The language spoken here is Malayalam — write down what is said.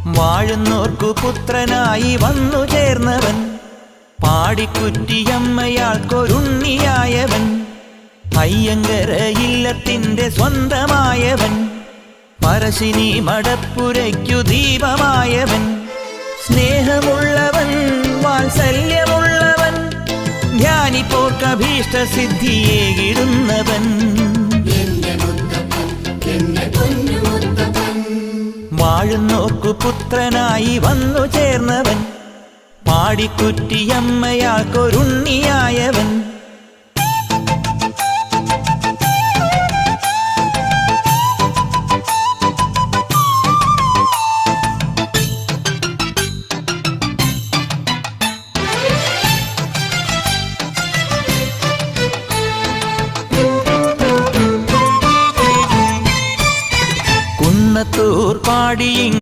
വാഴുന്നോർക്കു പുത്രനായി വന്നു ചേർന്നവൻ, പാടിക്കുറ്റിയമ്മയാൾക്കൊരുണ്ണിയായവൻ, അയ്യങ്കര ഇല്ലത്തിന്റെ സ്വന്തമായവൻ, പറശ്ശിനി മടപ്പുരയ്ക്കു ദീപമായവൻ, സ്നേഹമുള്ളവൻ വാത്സല്യമുള്ളവൻ, ധ്യാനിപ്പോർക്കഭീഷ്ട സിദ്ധിയേകിടുന്നവൻ, വാഴുന്നോർക്കു പുത്രനായി വന്നു ചേർന്നവൻ, പാടിക്കുറ്റിയമ്മയാൾക്കൊരുണ്ണിയായവൻ.